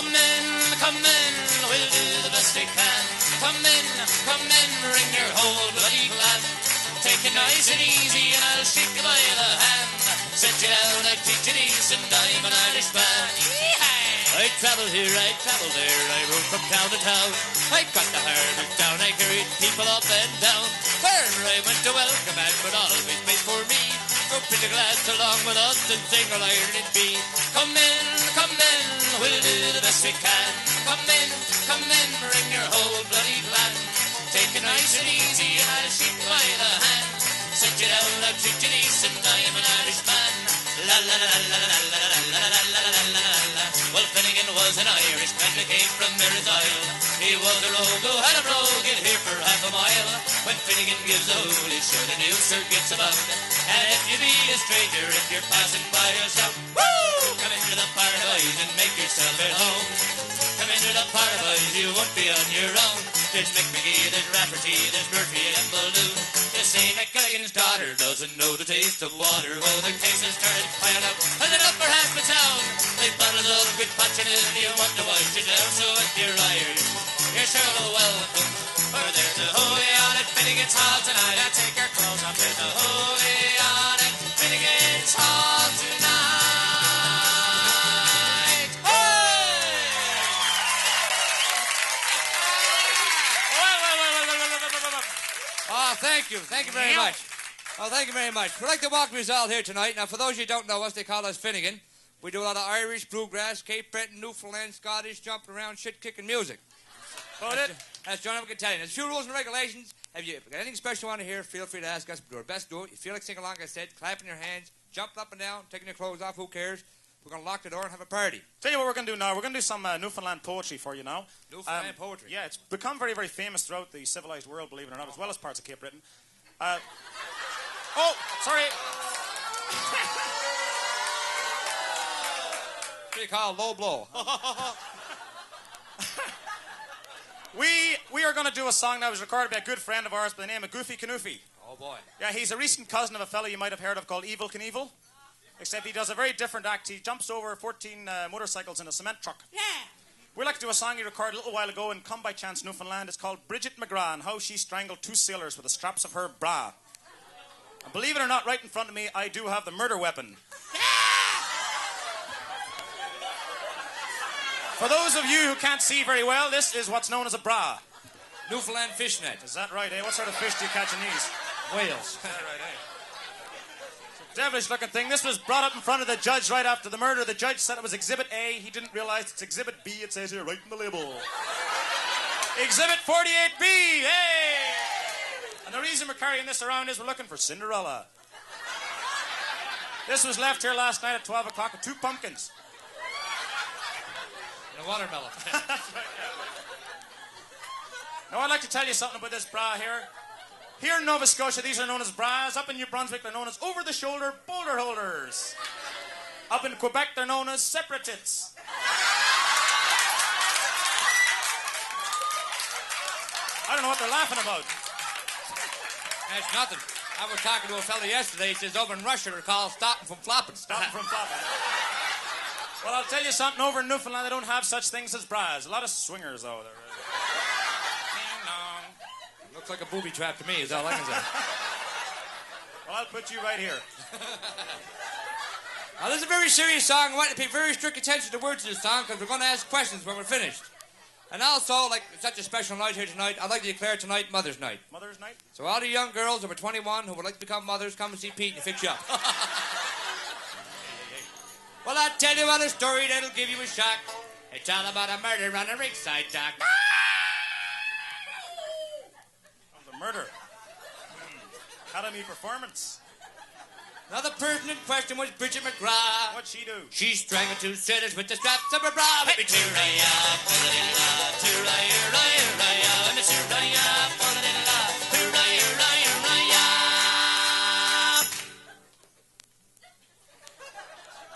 come in, we'll do the best we can. Come in, bring your whole bloody clan. Take it nice and easy and I'll shake you by the hand. Set you down, I teach you decent, I'm an Irishman. I travel here, I travel there, I roam from town to town. I got the hardest down, I carried people up and down. Wherever I went to welcome and would always wait for me. So pretty glad along with us and sing all Ireland be. Come in, we'll do the best we can. Come in, bring your whole bloody clan. Take it nice and easy and I'll shake you by the hand. Set you down, I'll treat you decent, I'm an Irishman. La la la la la la la la la la la la la. Well, Finnigan was an Irishman who came from Mary's Isle. He was a rogue who had a brogue in here for half a mile. When Finnigan gives a holy show, the news sir gets about. And if you be a stranger, if you're passing by, you'll shout, woo! Come into the paradise and make yourself at home. Come into the paradise, you won't be on your own. There's McGee, there's Rafferty, there's Murphy and Balloon. They say McGilligan's daughter doesn't know the taste of water. Oh, the case has started piling up, and they're up for half the town. They bottles of good punch and you want to wash it down. So if you're Irish, you're sure welcome. For there's a holy on it, Finnigan's Hall tonight. Now take your clothes off, there's a holy on it, Finnigan's Hall tonight. Oh, thank you. Thank you very much. Oh, thank you very much. We'd like to welcome you all here tonight. Now, for those of you who don't know us, they call us Finnigan. We do a lot of Irish, bluegrass, Cape Breton, Newfoundland, Scottish, jumping around, shit-kicking music. That's John, I can tell you. There's a few rules and regulations. If you got anything special you want to hear, feel free to ask us. We'll do our best to do it. You feel like singing along, like I said, clapping your hands, jumping up and down, taking your clothes off, who cares? We're going to lock the door and have a party. Tell you what we're going to do now. We're going to do some Newfoundland poetry for you now. Newfoundland poetry? Yeah, it's become very, very famous throughout the civilized world, believe it or not, as well as parts of Cape Breton. Oh, sorry. What do you call low blow? We are going to do a song that was recorded by a good friend of ours by the name of Goofy Newfy. Oh, boy. Yeah, he's a recent cousin of a fellow you might have heard of called Evil Knievel. Except he does a very different act. He jumps over 14 motorcycles in a cement truck. Yeah. We'd like to do a song he recorded a little while ago in Come By Chance, Newfoundland. It's called Bridget Mcgraw and How She Strangled Two Sailors with the Straps of Her Bra. And believe it or not, right in front of me, I do have the murder weapon. Yeah! For those of you who can't see very well, this is what's known as a bra. Newfoundland fishnet. Is that right, eh? What sort of fish do you catch in these? Whales. Is that right, eh? Devilish looking thing. This was brought up in front of the judge right after the murder. The judge said it was Exhibit A. He didn't realize it's Exhibit B. It says here right in the label. Exhibit 48B. Hey! And the reason we're carrying this around is we're looking for Cinderella. This was left here last night at 12 o'clock with 2 pumpkins. And a watermelon. That's right, yeah. Now, I'd like to tell you something about this bra here. Here in Nova Scotia, these are known as bras. Up in New Brunswick, they're known as over-the-shoulder boulder holders. Up in Quebec, they're known as separatists. I don't know what they're laughing about. That's nothing. I was talking to a fella yesterday. He says over in Russia they're called stopping from flopping. Stopping from flopping. Well, I'll tell you something. Over in Newfoundland, they don't have such things as bras. A lot of swingers, though. Looks like a booby trap to me, is all I can say. Well, I'll put you right here. Now, this is a very serious song. I want you to pay very strict attention to the words of this song because we're going to ask questions when we're finished. And also, like it's such a special night here tonight, I'd like to declare tonight Mother's Night. Mother's Night? So all the young girls over 21 who would like to become mothers, come and see Pete and fix you up. Well, I'll tell you about a story that'll give you a shock. It's all about a murder on a ringside dock. Murder. Academy performance. Now the person in question was Bridget Mcgraw. What'd she do? She strangled 2 sailors with the straps of her bra. Hey.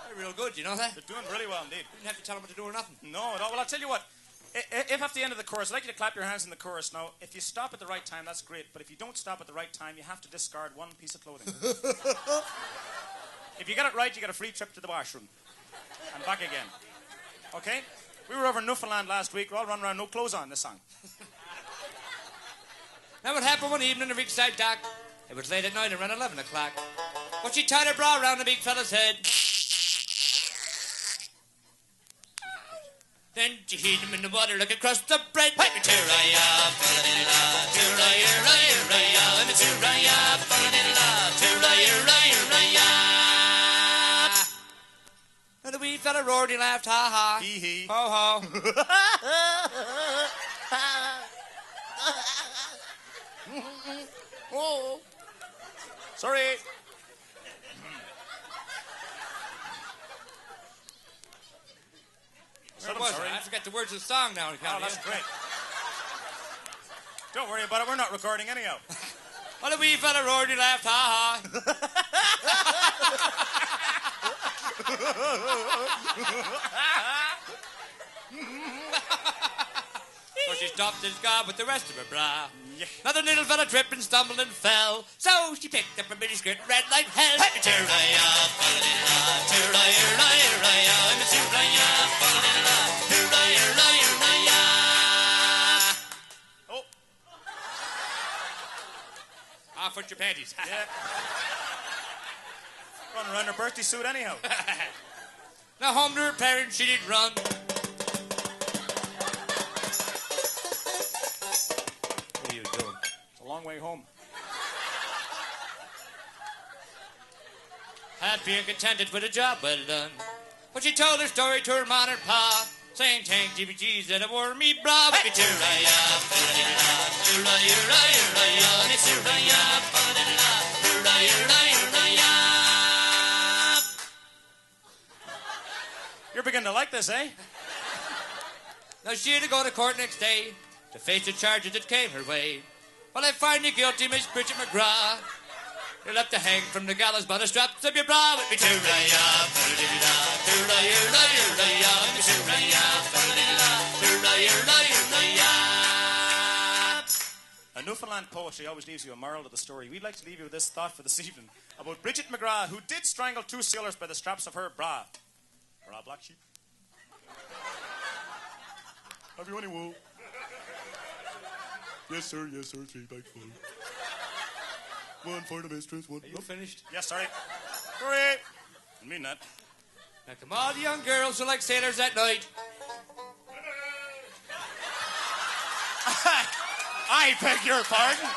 They're real good, you know that? They're doing really well indeed. You didn't have to tell them what to do or nothing. No, well, I'll tell you what. If at the end of the chorus, I'd like you to clap your hands in the chorus. Now, if you stop at the right time, that's great. But if you don't stop at the right time, you have to discard 1 piece of clothing. If you get it right, you get a free trip to the washroom. And back again. Okay? We were over in Newfoundland last week. We're all running around, no clothes on, this song. Now, it happened one evening in the Rigside Dock. It was late at night, around 11 o'clock. But she tied her bra around the big fella's head. Then she hid him in the water like a crust of bread. Hey! Tooraya, fa-la-di-da-da, tooraya-raya-raya, and it's tooraya, fa-la-di-da-da, tooraya-raya-raya. And the wee fella roared, he laughed, ha-ha. Hee-hee. Ho-ho. Oh. Sorry. What was it? I forgot the words of the song now. Oh, that's great. Don't worry about it. We're not recording anyhow. Well, the wee fella roared, he laughed, ha-ha. So she stopped his gob with the rest of her bra. Yeah. Another little fella tripped and stumbled and fell. So she picked up her mini skirt and red like hell. Hey! Tooraya, fa-la-di-da-da, tooraya-raya-raya, and it's tooraya, fa-la-di-da-da, tooraya-raya-raya. Oh. Off with your panties. Yeah. Running around her birthday suit anyhow. Now home to her parents she did run. What are you doing? It's a long way home. Happy and contented with a job well done. But she told her story to her mom and pa, saying, "Thank GBG's that I wore me bra." Hey! Tooraya, fa-la-di-da-da, tooraya-raya-raya, and it's tooraya, fa-la-di-da-da, tooraya-raya-raya. You're beginning to like this, eh? Now she had to go to court next day to face the charges that came her way. Well, I find you guilty, Miss Bridget Mcgraw. You'll have to hang from the gallows by the straps of your bra with me. Tooraya, fa-la-di-da-da, tooraya-raya-raya, and it's tooraya, fa-la-di-da-da, tooraya-raya-raya. A Newfoundland poetry always leaves you a moral to the story. We'd like to leave you with this thought for this evening about Bridget Mcgraw, who did strangle two sailors by the straps of her bra. Bra, black sheep. Have you any wool? Yes, sir, 3 bags full. One for the mistress, one. Are you finished? Yes, sorry. Sorry. I mean that. Now come on, the young girls who like sailors at night. I beg your pardon.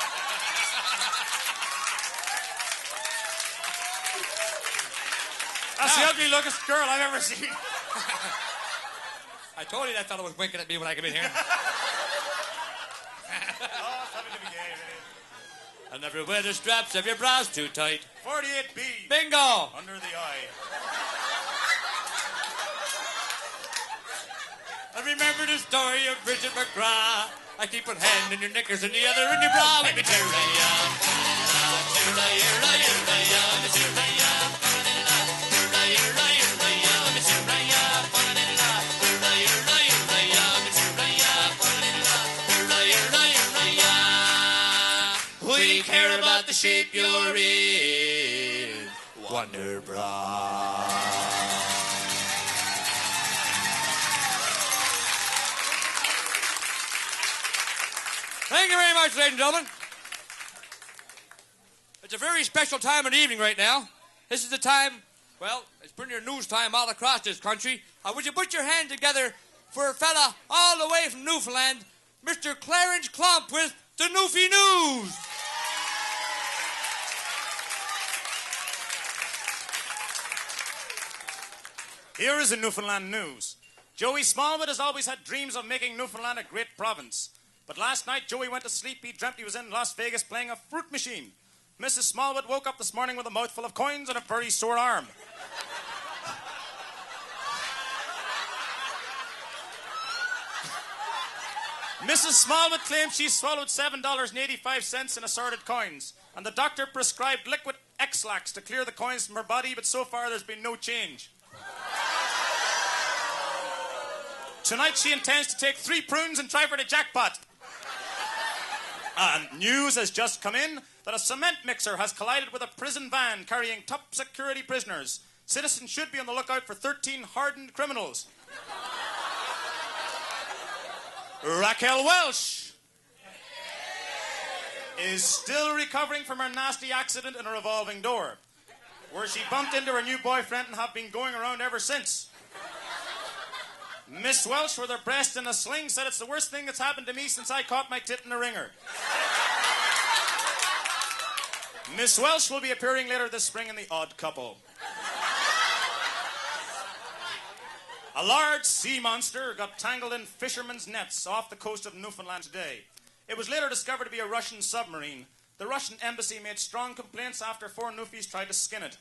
That's the ugliest looking girl I've ever seen. I told you that fellow was winking at me when I came in here. Oh, something to be gay, really. And never wear the straps of your bras too tight. 48B. Bingo! Under the eye. And remember the story of Bridget Mcgraw. I keep one hand in your knickers and the other in your bra. Make me tooraya, tooraya-raya-raya, tooraya, tooraya-raya-raya, tooraya, tooraya-raya-raya, tooraya-raya-raya. We care about the shape you're in. Wonder Bra. Thank you very much, ladies and gentlemen. It's a very special time of the evening right now. This is the time, well, it's pretty near news time all across this country. Would you put your hand together for a fella all the way from Newfoundland, Mr. Clarence Clump with the Newfy News. Here is the Newfoundland news. Joey Smallwood has always had dreams of making Newfoundland a great province. But last night, Joey went to sleep. He dreamt he was in Las Vegas playing a fruit machine. Mrs. Smallwood woke up this morning with a mouthful of coins and a very sore arm. Mrs. Smallwood claims she swallowed $7.85 in assorted coins, and the doctor prescribed liquid X-Lax to clear the coins from her body, but so far there's been no change. Tonight she intends to take 3 prunes and try for the jackpot. And news has just come in that a cement mixer has collided with a prison van carrying top security prisoners. Citizens should be on the lookout for 13 hardened criminals. Raquel Welsh is still recovering from her nasty accident in a revolving door, where she bumped into her new boyfriend and have been going around ever since. Miss Welsh, with her breast in a sling, said it's the worst thing that's happened to me since I caught my tit in a ringer. Miss Welsh will be appearing later this spring in The Odd Couple. A large sea monster got tangled in fishermen's nets off the coast of Newfoundland today. It was later discovered to be a Russian submarine. The Russian embassy made strong complaints after 4 Newfies tried to skin it.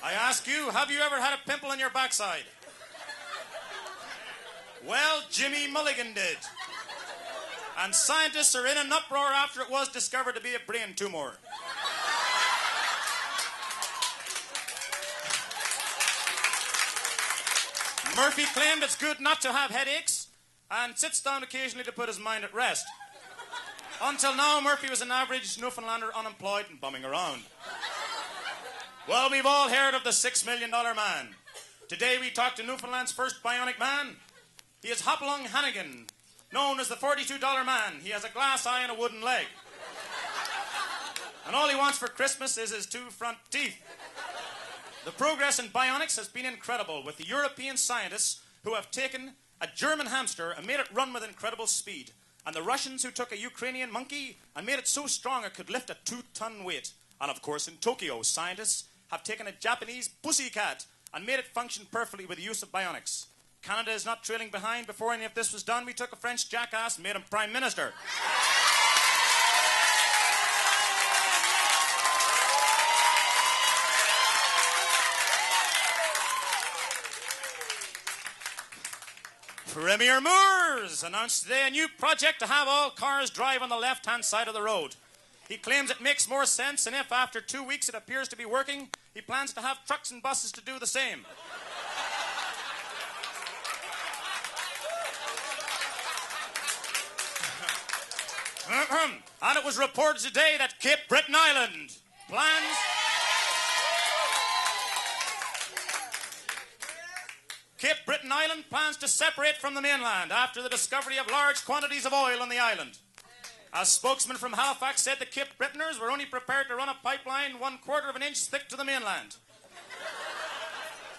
I ask you, have you ever had a pimple in your backside? Well, Jimmy Mulligan did. And scientists are in an uproar after it was discovered to be a brain tumor. Murphy claimed it's good not to have headaches and sits down occasionally to put his mind at rest. Until now, Murphy was an average Newfoundlander unemployed and bumming around. Well, we've all heard of the $6 million man. Today we talk to Newfoundland's first bionic man. He is Hopalong Hannigan, known as the $42 man. He has a glass eye and a wooden leg. And all he wants for Christmas is his 2 front teeth. The progress in bionics has been incredible, with the European scientists who have taken a German hamster and made it run with incredible speed, and the Russians who took a Ukrainian monkey and made it so strong it could lift a 2-ton weight. And of course, in Tokyo, scientists have taken a Japanese pussycat and made it function perfectly with the use of bionics. Canada is not trailing behind. Before any of this was done, we took a French jackass and made him Prime Minister. Premier Moores announced today a new project to have all cars drive on the left-hand side of the road. He claims it makes more sense, and if after 2 weeks it appears to be working, he plans to have trucks and buses to do the same. And it was reported today that Cape Breton Island plans... Cape Breton Island plans to separate from the mainland after the discovery of large quantities of oil on the island. A spokesman from Halifax said the Cape Bretoners were only prepared to run a pipeline 1/4 of an inch thick to the mainland.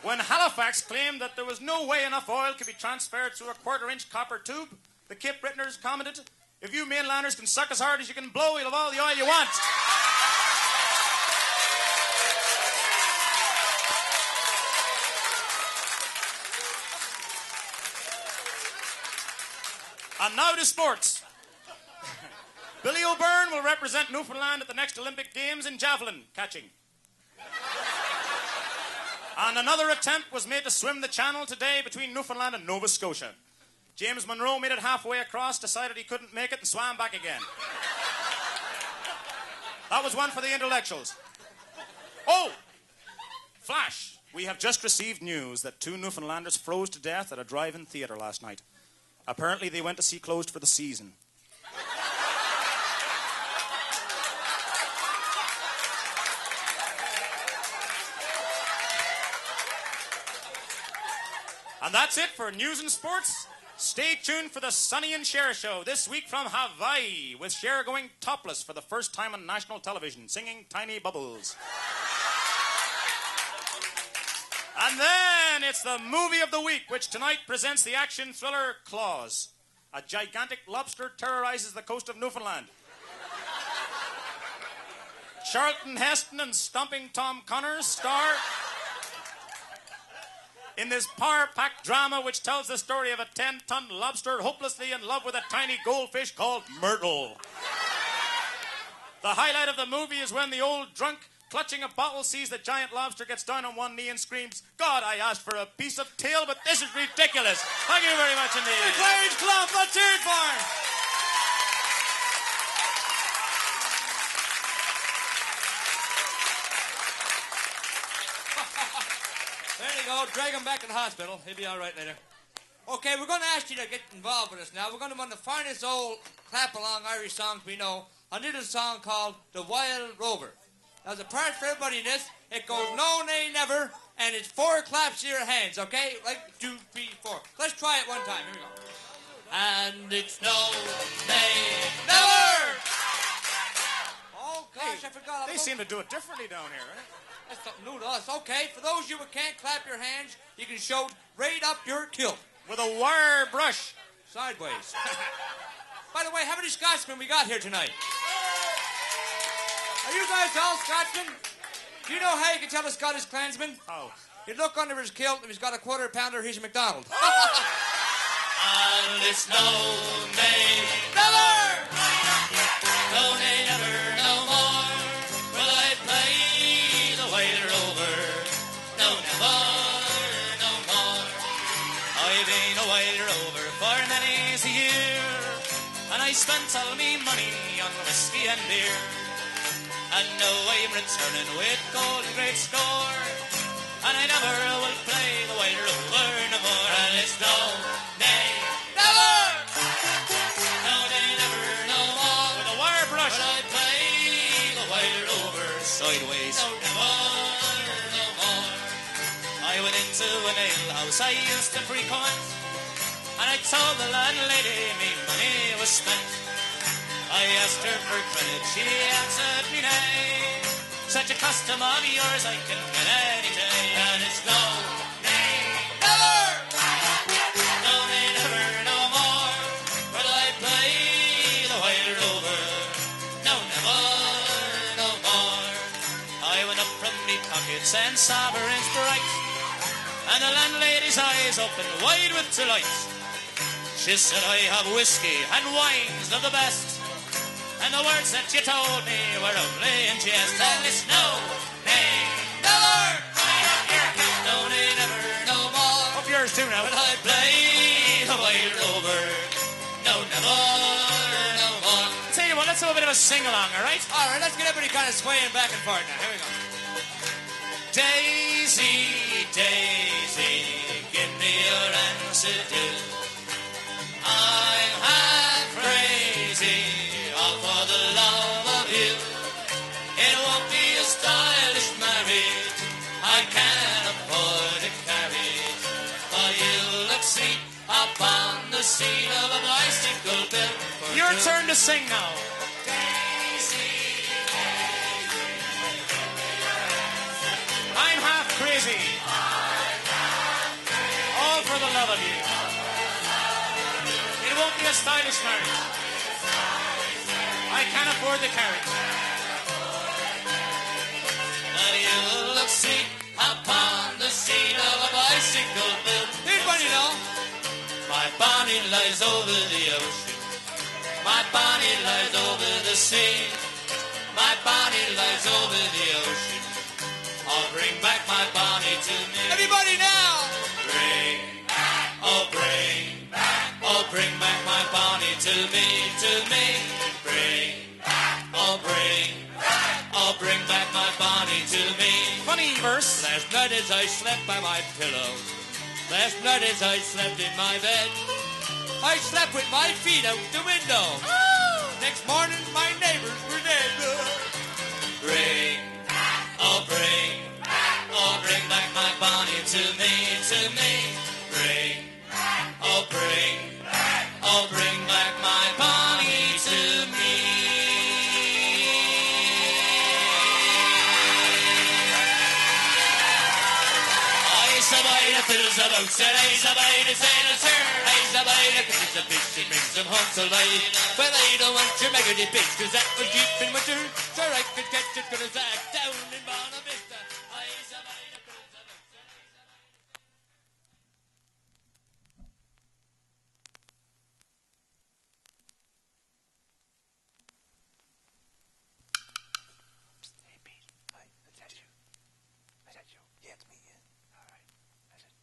When Halifax claimed that there was no way enough oil could be transferred through a 1/4-inch copper tube, the Cape Bretoners commented, "If you mainlanders can suck as hard as you can blow, you'll have all the oil you want." And now to sports. Billy O'Byrne will represent Newfoundland at the next Olympic Games in javelin catching. And another attempt was made to swim the channel today between Newfoundland and Nova Scotia. James Monroe made it halfway across, decided he couldn't make it, and swam back again. That was one for the intellectuals. Oh! Flash! We have just received news that 2 Newfoundlanders froze to death at a drive-in theatre last night. Apparently they went to see closed for the season. And that's it for news and sports. Stay tuned for the Sonny and Cher show this week from Hawaii, with Cher going topless for the first time on national television, singing Tiny Bubbles. And then it's the movie of the week, which tonight presents the action thriller Claws. A gigantic lobster terrorizes the coast of Newfoundland. Charlton Heston and Stomping Tom Connors star in this power-packed drama which tells the story of a 10-ton lobster hopelessly in love with a tiny goldfish called Myrtle. The highlight of the movie is when the old drunk, clutching a bottle, sees the giant lobster, gets down on one knee and screams, "God, I asked for a piece of tail, but this is ridiculous." Thank you very much indeed. Clarence Club, let's hear it for him. There you go. Drag him back to the hospital. He'll be all right later. Okay, we're going to ask you to get involved with us now. We're going to run the finest old clap-along Irish songs we know. I did a song called The Wild Rover. Now, there's a part for everybody in this. It goes, no, nay, never. And it's 4 claps to your hands, okay? Like 2, 3, 4. Let's try it one time. Here we go. And it's no, nay, never! Oh, gosh, I forgot. They seem to do it differently down here, right? That's something new to us. Okay, for those of you who can't clap your hands, you can show right up your kilt. With a wire brush. Sideways. By the way, how many Scotsmen we got here tonight? Are you guys all Scotsmen? Do you know how you can tell a Scottish clansman? Oh. You look under his kilt, if he's got a quarter pounder, he's a McDonald. And it's no, nay, never! No, nay, never, no more will I play the Whaler over. No, never, no more. I've been a Whaler over for many's a year, and I spent all me money on whiskey and beer. And now I'm returning with gold and great score, and I never will play the Whaler over no more. And it's no, nay, never! No, nay, never, no more. With a wire brush. Will I play the Whaler over sideways? No, never, no more. I went into an alehouse I used to frequent, and I told the landlady me money was spent. I asked her for credit, she answered me nay. Such a custom of yours I can get any day. And it's no, nay, never! No, nay, never, no more will I play the Whaler over. No, never, no more. I went up from me pockets and sovereigns bright, and the landlady's eyes opened wide with delight. She said, I have whiskey and wines of the best, and the words that you told me were only in jest. And it's no, nay, never! No, nay, never, no more. Up yours too now. Will I play the Whaler over? No, never, no more. Tell you what, let's have a bit of a sing-along, all right? All right, let's get everybody kind of swaying back and forth now. Here we go. Daisy, Daisy, give me your answer, do. I'm half crazy, all for the love of you. It won't be a stylish marriage, I can't afford to carry it. For you look sweet upon the seat of a bicycle built for Your two. turn to sing now. Daisy, I'm half crazy. All for the love of you. It won't be a stylish marriage, I can't afford the carriage. but you look sweet upon the seat of a bicycle built. Here's one you know. My Bonnie lies over the ocean. My Bonnie lies over the sea. My Bonnie lies over the ocean. I'll bring back my Bonnie to me. Everybody now. Bring back, oh bring back, oh bring back my Bonnie to me, to me. Bring back, oh bring back my Bonnie to me. Funny verse. Last night as I slept by my pillow, last night as I slept in my bed, I slept with my feet out the window. Next morning my neighbors were dead. Bring back, oh bring back my Bonnie to me, to me. Bring back, oh bring back my Bonnie to me. Somebody fills the boat, said hey, somebody sailors here, hey, somebody kisses the fish and brings them home to light. Well, I don't want your maggoty fish, 'cause that was cheap in winter. Sure, I could catch it, 'cause it's back down in Bonavista. Hey, somebody fills the boat, said hey, Hey, Pete. Hi, is that you? Is that you? Yeah, it's me, yeah. All right. Is it?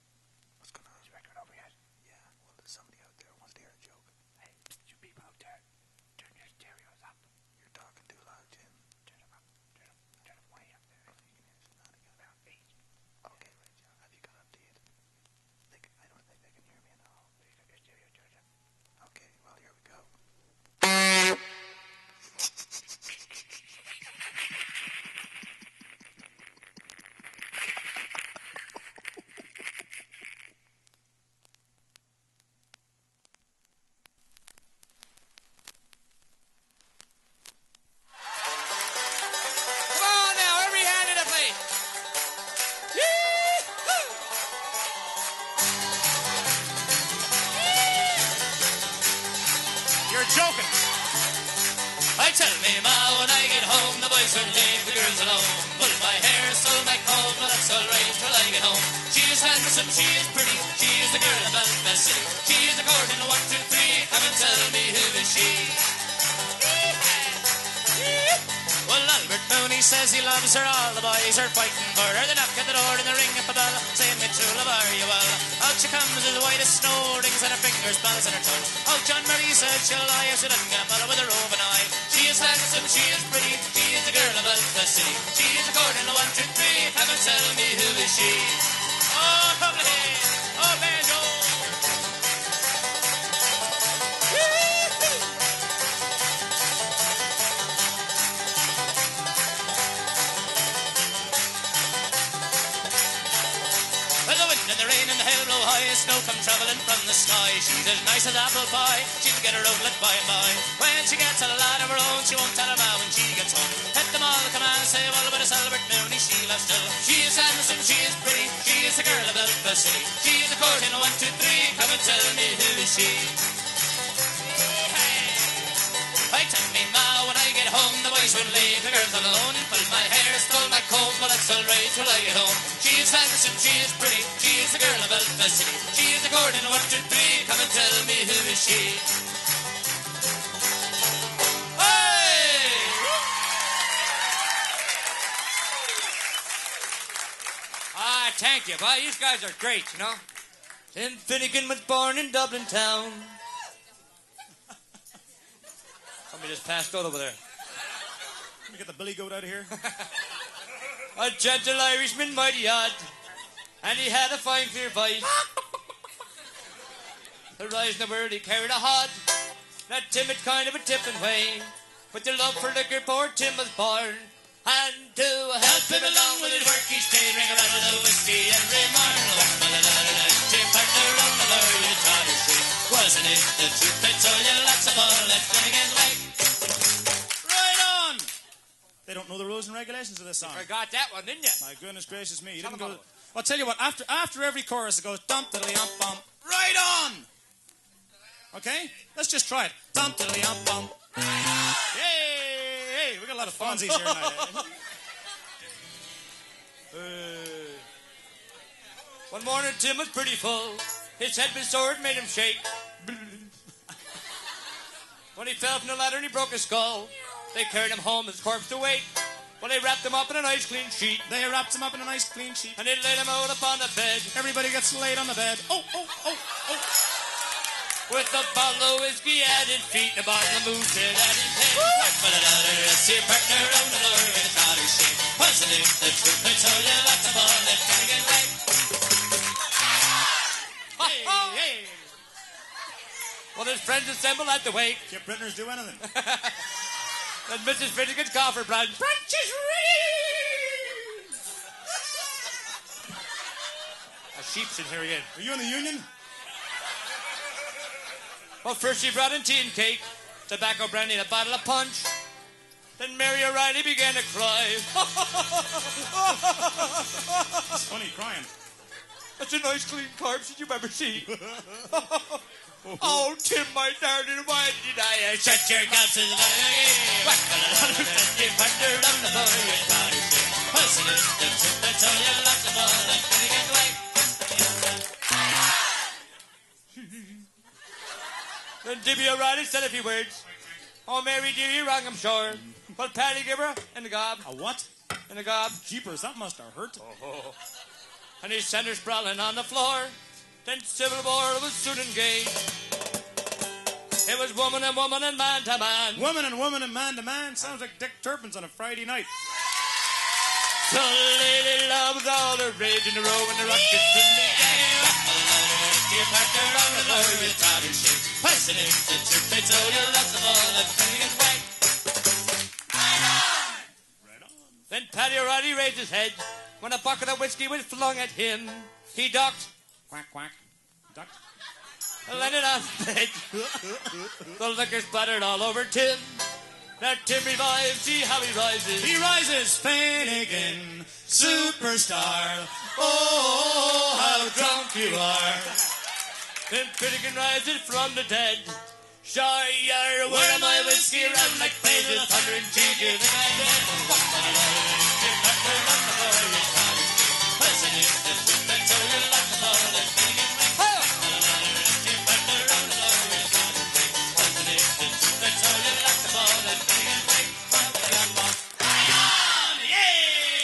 What's going on? Is the record over yet? Yeah. Well, there's somebody out there who wants to hear a joke. Hey, you people out there, turn your stereos up. You're talking too loud, Jim. Turn them up. Turn joking. I tell me, ma, when I get home, the boys will leave the girls alone. Pull my hair, sew my comb, well, that's all right till I get home. She is handsome, she is pretty, she is the girl of Belfast City. She is according to 1, 2, 3, come and tell me who is she. Well, Albert Mooney says he loves her, all the boys are fighting for her. They knock at the door and they ring at the bell, saying, me true love, are you well? Out she comes as white as snow, rings on her fingers, bells on her toes. Oh, John Murray said she'll lie if she doesn't get a fella with a roving eye. She is handsome, she is pretty, she is the girl of Belfast City. She is according to 1, 2, 3, come and tell me who is she. Oh, lovely, oh, banjo. And the rain and the hail blow high, snow come travelling from the sky. She's as nice as apple pie, she'll get her outlet by and by. When she gets a lad of her own, she won't tell her ma when she gets home. Let them all come and say, well, but it's Albert Mooney she loves still. She is handsome, she is pretty, she is the girl of Belfast City. She is the court in 1, 2, 3, come and tell me who is she. I tell me, ma, when I get home, the boys will leave the girls alone. Pull my hair, stole my comb, well, that's all right till I get home. She is handsome, she is pretty, she is the girl of Belfast City. She is the court in 1, 2, 3, come and tell me who is she. Hey! Ah, thank you, boy. You guys are great, you know. Tim Finnigan was born in Dublin town. Somebody just passed out over there. Let me get the billy goat out of here. A gentle Irishman, mighty odd, and he had a fine clear voice. The rise in the world he carried a hod, that timid kind of a tipping way. With the love for liquor, poor Tim was born, and to help him along with his work, each day ring a rattle of whiskey every morning. Tim packed around the world in Trotter Street. Wasn't it the truth? I told you lots of all that Finnigan's like. They don't know the rules and regulations of this song. You forgot that one, didn't you? My goodness gracious me. You didn't go. I'll tell you what, after every chorus it goes dump diddly ump bump. Right on! Okay? Let's just try it. Dump diddly ump bump. Hey, we got a lot of Fonzies here tonight. One morning Tim was pretty full. His head was sore, it made him shake. When he fell from the ladder and he broke his skull, they carried him home, his corpse to wait. Well, they wrapped him up in a nice clean sheet. They wrapped him up in a nice clean sheet. And they laid him out upon the bed. Everybody gets laid on the bed. Oh. With a bottle of whiskey at his feet, a bottle of moose at his head. Let's see a partner on the Lord with a Trotter Street. Wasn't it the truth? I told you lots of all that Finnigan like. Hey. Well, his friends assembled at the wake. Can't printers do anything? And Mrs. Finnigan's coffer brunch. Brunch is ready! A sheep's in here again. Are you in the union? Well, first she brought in tea and cake, tobacco, brandy, and a bottle of punch. Then Mary O'Reilly began to cry. It's funny crying. That's a nice clean corpse that you've ever seen. Oh, Tim, my darling, why did I shut your guts in the game? You partner on the Lord with a Trotter Street. Wasn't it the truth? I told you lots of all that Finnigan like. Then Dibby O'Reilly said a few words. Oh, Mary, dear, you're wrong, I'm sure. Well, Paddy gave her in the gob. A what? In the gob. Jeepers, that must have hurt. Oh. And he sent her sprawling on the floor. Then civil war was soon engaged. It was woman and man to man. Woman and man to man. Sounds like Dick Turpin's on a Friday night. So lady love was all the rage in the row and the rockets in the air. You partner on the Lord with a Trotter Street. Wasn't it the truth? They told you lots of all that Finnigan's like. Right on. Then Paddy O'Reilly raised his head. When a bucket of whiskey was flung at him, he ducked. Quack, quack. Duck. Landed on the bed. The liquor splattered all over Tim. Now Tim revives, see how he rises. He rises, Finnigan, superstar. Oh, how drunk you are. Then Finnigan rises from the dead. Shire, where am I whiskey rum like plays with thunder and cheese? You think I'm dead? Listen, it's the truth, that's all you like to call it. That's all you like to call it.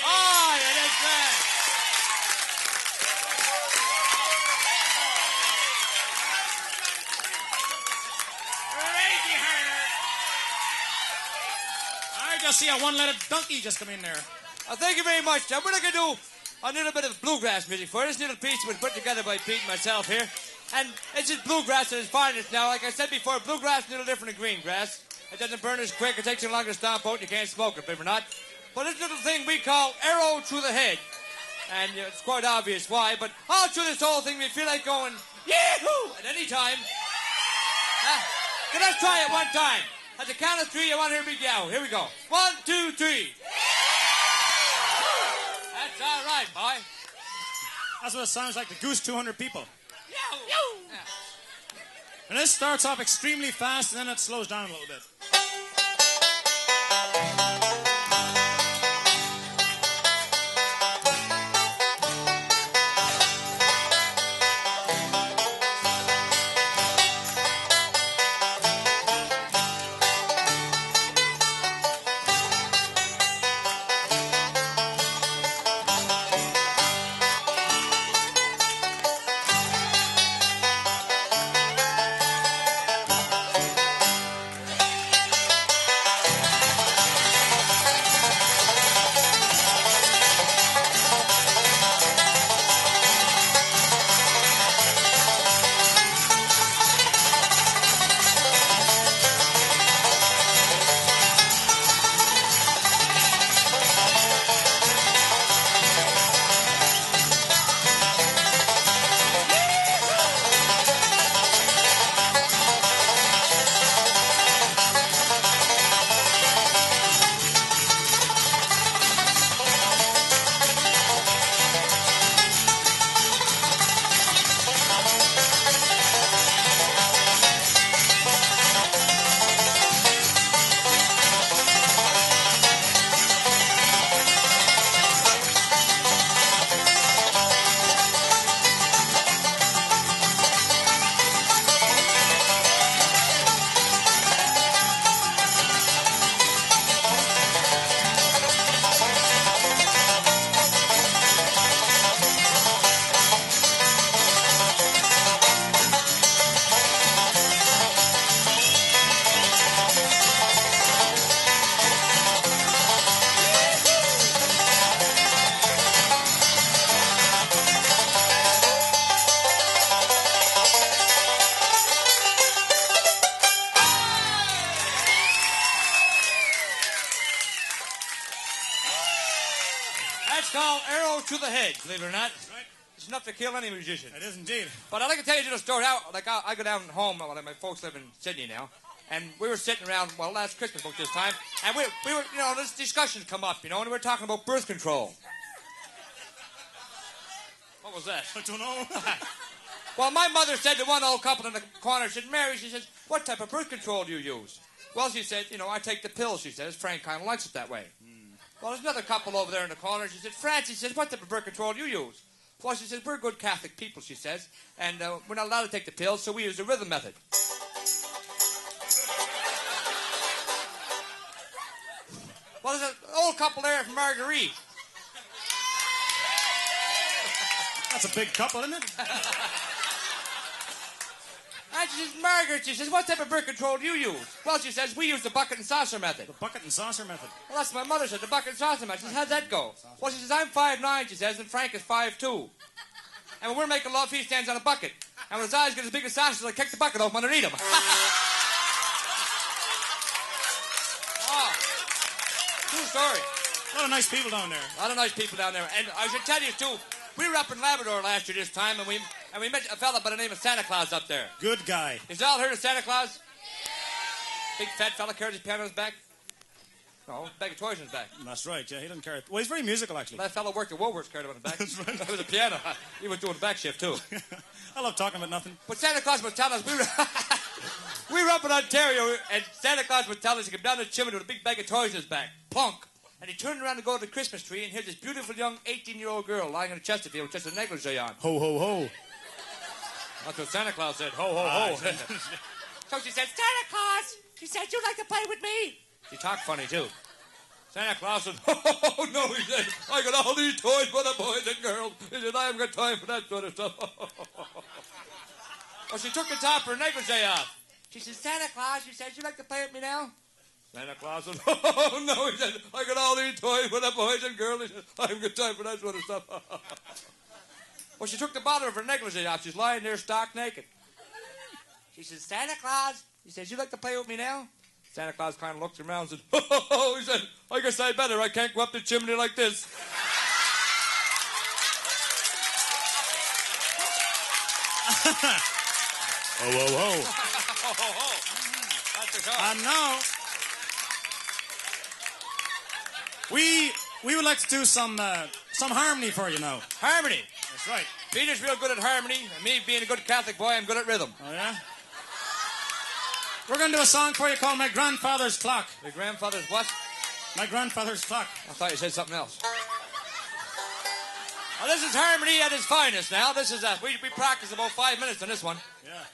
Oh, yeah, that's right. I just see a one-legged donkey just come in there. Thank you very much. Now, we're going to do a little bit of bluegrass music for you. This little piece was put together by Pete and myself here. And it's just bluegrass at its finest now. Like I said before, bluegrass is a little different than green grass. It doesn't burn as quick. It takes you longer to stomp out and you can't smoke it, believe it or not. But this little thing we call arrow through the head. And it's quite obvious why. But all through this whole thing, we feel like going, yee-hoo, at any time. So let's try it one time. At the count of three, I want to hear a big yow. Here we go. 1, 2, 3. That's all right, boy. That's what it sounds like to goose 200 people. Yow! Yeah. And this starts off extremely fast, and then it slows down a little bit. To the head, believe it or not. Right. It's enough to kill any musician. It is indeed. But I'd like to tell you a little story. I go down home, my folks live in Sydney now, and we were sitting around, last Christmas about this time, and we were, this discussion come up, and we were talking about birth control. What was that? I don't know. Well, my mother said to one old couple in the corner, she said, Mary, she says, what type of birth control do you use? Well, she said, I take the pills, she says. Frank kind of likes it that way. Well, there's another couple over there in the corner. She said, Francie says, what type of birth control do you use? Well, she says, we're good Catholic people, she says, and we're not allowed to take the pills, so we use the rhythm method. Well, there's an old couple there from Marguerite. That's a big couple, isn't it? And she says, Margaret, she says, what type of birth control do you use? Well, she says, we use the bucket and saucer method. The bucket and saucer method. Well, that's what my mother said, the bucket and saucer method. She says, how'd that go? Well, she says, I'm 5'9", she says, and Frank is 5'2". And when we're making love, he stands on a bucket. And when his eyes get as big as saucers, I kick the bucket off underneath him. Oh, true story. A lot of nice people down there. A lot of nice people down there. And I should tell you, too, we were up in Labrador last year this time, and we met a fella by the name of Santa Claus up there. Good guy. Is all heard of Santa Claus? Big fat fella carries his piano on his back. No, bag of toys on his back. That's right, yeah, he doesn't carry it. Well, he's very musical, actually. That fella worked at Woolworths, carried it on his back. That's right. That was a piano. He was doing the back shift, too. I love talking about nothing. But Santa Claus was telling us, We were up in Ontario, and Santa Claus would tell us to come down the chimney with a big bag of toys in his back. Plunk. And he turned around to go to the Christmas tree, and here's this beautiful young 18-year-old girl lying on a Chesterfield with just a negligee on. Ho, ho, ho. That's what Santa Claus said. Ho, ho, ho. So she said, Santa Claus, she said, you'd like to play with me? She talked funny, too. Santa Claus said, oh, no, he said, I got all these toys for the boys and girls. He said, I haven't got time for that sort of stuff. Well, she took the top of her negligee off. She said, Santa Claus, she said, you'd like to play with me now? Santa Claus said, oh, no, he said, I got all these toys for the boys and girls. He said, I haven't got time for that sort of stuff. Well, she took the bottom of her negligee off. She's lying there stark naked. She says, Santa Claus, he says, you'd like to play with me now? Santa Claus kind of looked around and said, oh, he said, I guess I better. I can't go up the chimney like this. Oh, whoa, whoa. That's the call. And now, we would like to do some harmony for you now. Harmony. That's right. Peter's real good at harmony, and me being a good Catholic boy, I'm good at rhythm. Oh, yeah? We're going to do a song for you called My Grandfather's Clock. Your grandfather's what? My Grandfather's Clock. I thought you said something else. Well, this is harmony at its finest now. This is we practiced about 5 minutes on this one. Yeah.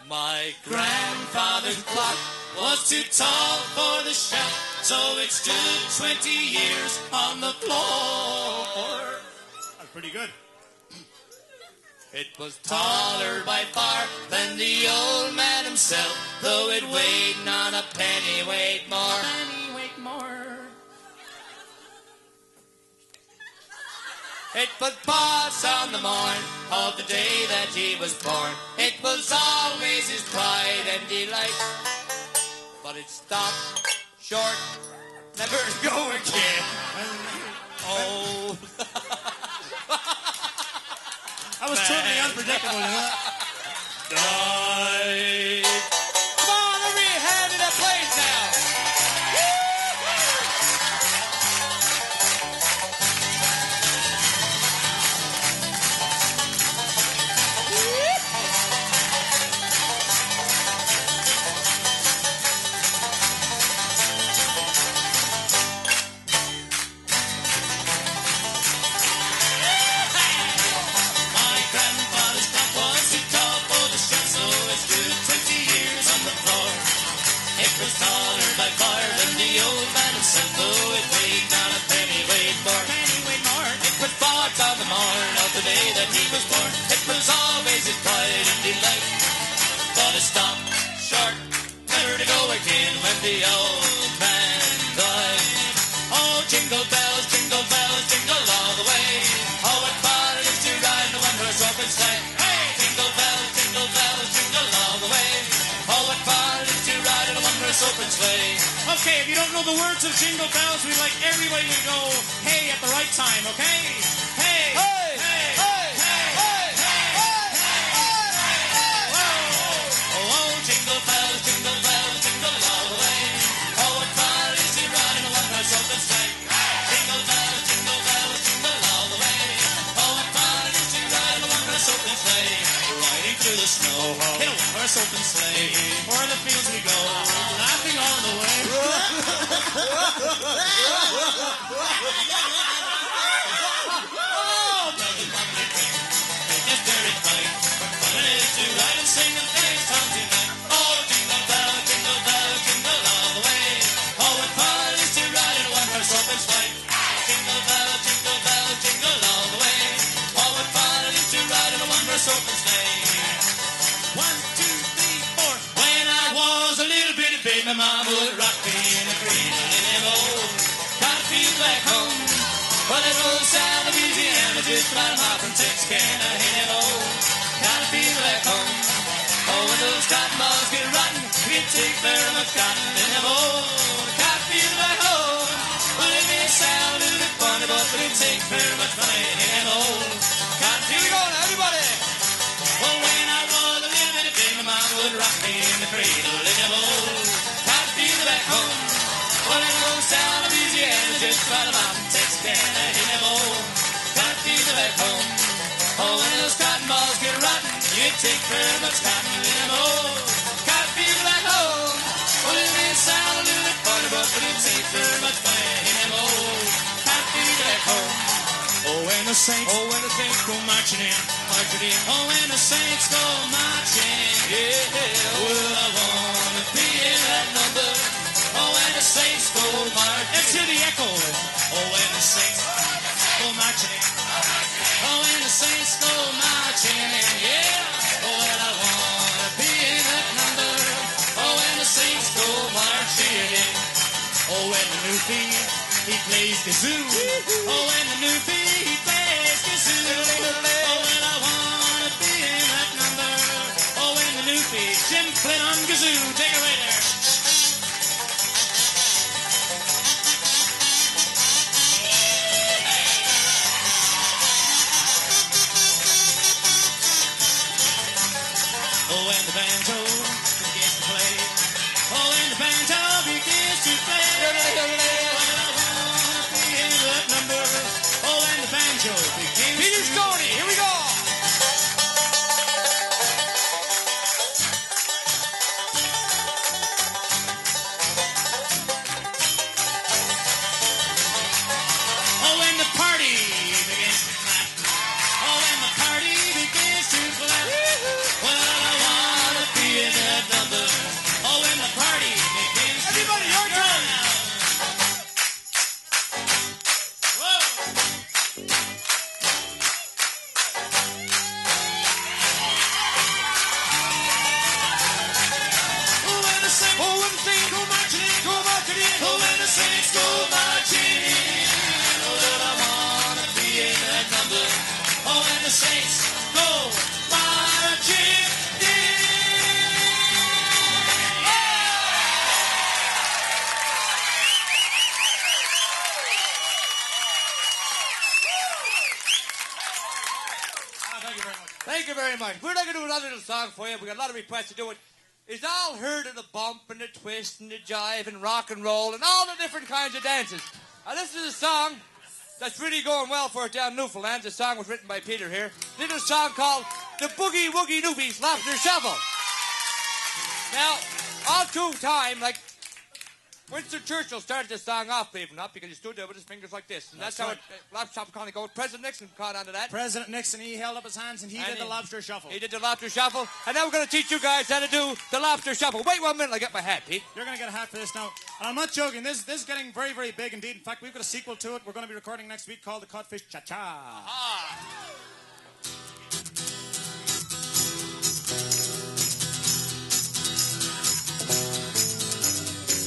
My grandfather's clock was too tall for the shelf, so it stood 20 years on the floor. That's pretty good. It was taller by far than the old man himself, though it weighed not a penny weight more. Penny weight more. It was Pa's on the morn of the day that he was born. It was always his pride and delight. But it stopped short, never to go again. Oh. That was totally unpredictable, you know? Died. Come on, everybody, hand in a place now. That he was born, it was always his pride and delight. But it stopped short, never to go again when the old man died. Oh, jingle bells, jingle all the way. Oh, what fun it is to ride in a one-horse open sleigh. Hey, jingle bells, jingle all the way. Oh, what fun it is to ride in a one-horse open sleigh. Okay, if you don't know the words of Jingle Bells, we'd like everybody to go, hey, at the right time, okay? Hey! Hey! In a one-horse open sleigh, o'er the fields we go, laughing all the way. Oh, brother, lovely thing, make us very fine. Fun it is to ride and sing and dance on tonight. Oh, jingle bell, jingle all the way. Oh, what fun it is to ride in a one-horse open sleigh. Jingle bell, jingle all the way. Oh, what fun it is to ride in a one-horse open sleigh. 1, 2, 3, 4. When I was a little bitty baby, my mama would rock me in a cradle in them old cotton fields back home. Well, that old South Louisiana, just about a mile from Texarkana, in them old cotton fields back home. Oh, when those cotton balls get rotten, it take very much cotton in them old cotton fields back home. Well, it may sound a little bit funny, but it take very much money in them old cotton fields. Here we go now, everybody. Well, when I was a little bitty baby, my mama would rock me in the cradle in them old cotton fields back home. Well, in old South Louisiana, just right about Texarkana, in them old cotton fields back home. Oh, when those cotton balls get rotten, you take very much cotton in them old cotton fields back home. Well, it may sound a little bit funny, but it takes very much money in them old cotton fields back home. Oh, when the saints go marching in, marching in. Oh, when the saints go marching in, yeah. Well, I wanna be in that number. Oh, when the saints go marching in. Let's hear the echo. Oh, when the saints go marching in. Oh, when the saints go marching in, yeah. Oh, well, I wanna be in that number. Oh, when the saints go marching in. Oh, when the Newfy, he plays kazoo. Oh, when the Newfy, he plays kazoo. Oh, well, I wanna be in that number. Oh, when the Newfy, Jim Flynn on kazoo. Take it away there. Oh, when the banjo begins to play. Oh, when the banjo begins to play. Well, I wanna be in that number. Oh, when the banjo begins to play. Stoney, here we go. Oh, when the party begins to clap. Oh, when the party begins to clap. Well, I wanna be in that number. Oh, when the party begins to everybody, your turn. Whoa. Oh, when the saints go marching in, go marching in. Oh, when the saints go marching in. Oh, well, I wanna be in that number. Oh, when the saints go marching in. Thank you very much. Thank you very much. We're not going to do another little song for you. We got a lot of requests to do it. It's all heard of the bump and the twist and the jive and rock and roll and all the different kinds of dances. Now, this is a song that's really going well for it down in Newfoundland. The song was written by Peter here. This is a song called The Boogie Woogie Newfy's Lobster Shuffle. Now, all through time, like, Winston Churchill started this song off, believe it or not, because he stood there with his fingers like this. And that's how right. Lobster Shuffle kind of goes. President Nixon caught onto that. President Nixon, he held up his hands and he did the lobster shuffle. He did the lobster shuffle. And now we're going to teach you guys how to do the lobster shuffle. Wait 1 minute, I get my hat, Pete. You're going to get a hat for this now. And I'm not joking. This is getting very, very big indeed. In fact, we've got a sequel to it we're going to be recording next week called The Codfish Cha-Cha.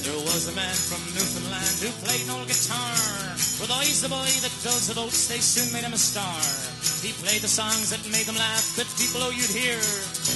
There was a man from Newfoundland who played an old guitar. With always the boy that fills the boats, they soon made him a star. He played the songs that made them laugh, that people, oh, you'd hear.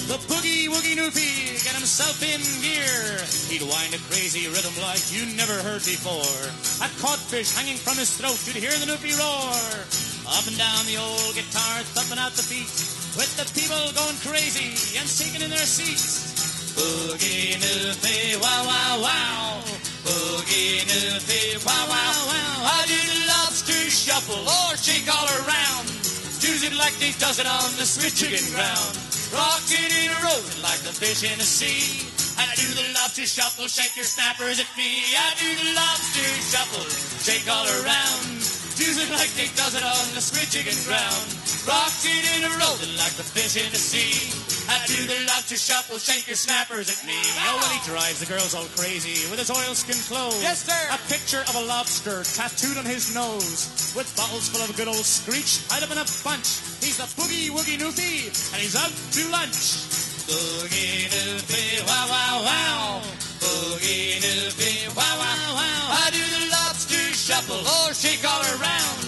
The boogie woogie Newfy, get himself in gear. He'd wind a crazy rhythm like you never heard before. A codfish hanging from his throat, you'd hear the Newfy roar. Up and down the old guitar, thumping out the beat, with the people going crazy and sinking in their seats. Boogie Newfy, wow, wow, wow. Boogie Newfy, wow, wow, wow. I do the lobster shuffle, or shake all around. Does it like they does it on the sweet chicken ground. Rocks it in a road like the fish in the sea. I do the lobster shuffle, shake your snappers at me. I do the lobster shuffle, shake all around. Does it like they does it on the sweet chicken ground. Rocks it in a road like the fish in the sea. I do the lobster shuffle, shake your snappers at me. Oh, when he drives the girls all crazy with his oilskin clothes. Yes, sir. A picture of a lobster tattooed on his nose, with bottles full of good old screech tied up in a bunch. He's the boogie woogie Newfy, and he's out to lunch. Boogie Newfy, wow, wow, wow. Boogie Newfy, wow, wow, wow. I do the lobster shuffle, or shake all around.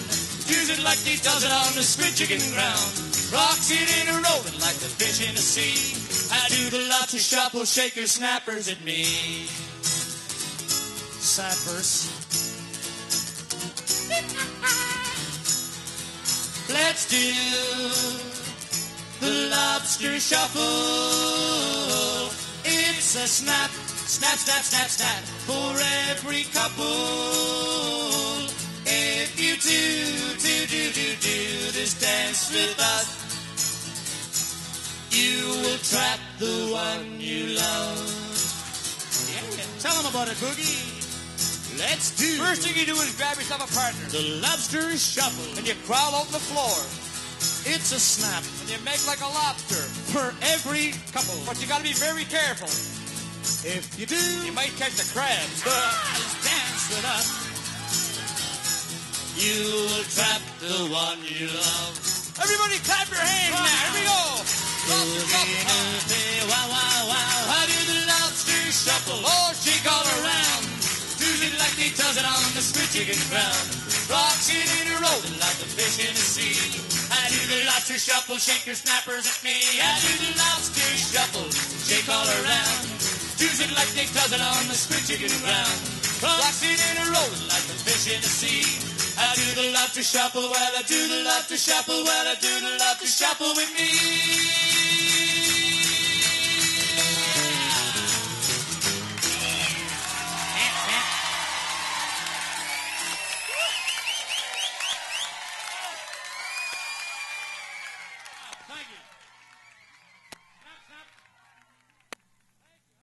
Use it like he does it on the squid chicken ground. Rocks it in a row like the fish in the sea. I do the lobster shuffle, shake your snappers at me. Sad verse. Let's do the lobster shuffle. It's a snap, snap, snap, snap, snap for every couple. If you do this dance with us, You will trap the one you love. Yeah, tell them about it, Boogie. Let's do First thing you do is grab yourself a partner. the Lobster Shuffle. And you crawl out on the floor. It's a snap And you make like a lobster. for every couple. But you gotta be very careful. If you do, You might catch the crabs. Boys, dance with us. You will trap the one you love. Everybody clap your hands now. Here we go. Lobster shuffle. Wow, wow, wow. How do the Lobster Shuffle? Oh, Shake all around. Do it like they does it on the split chicken ground. Rocks it in a roll like the fish in the sea. I do the Lobster Shuffle, shake your snappers at me. I do the Lobster Shuffle, shake all around. Do it like they does it on the split chicken ground. Rocks it in a roll like the fish in the sea. I do the Lobster Shuffle, well I do the Lobster Shuffle, well I do the Lobster Shuffle with me.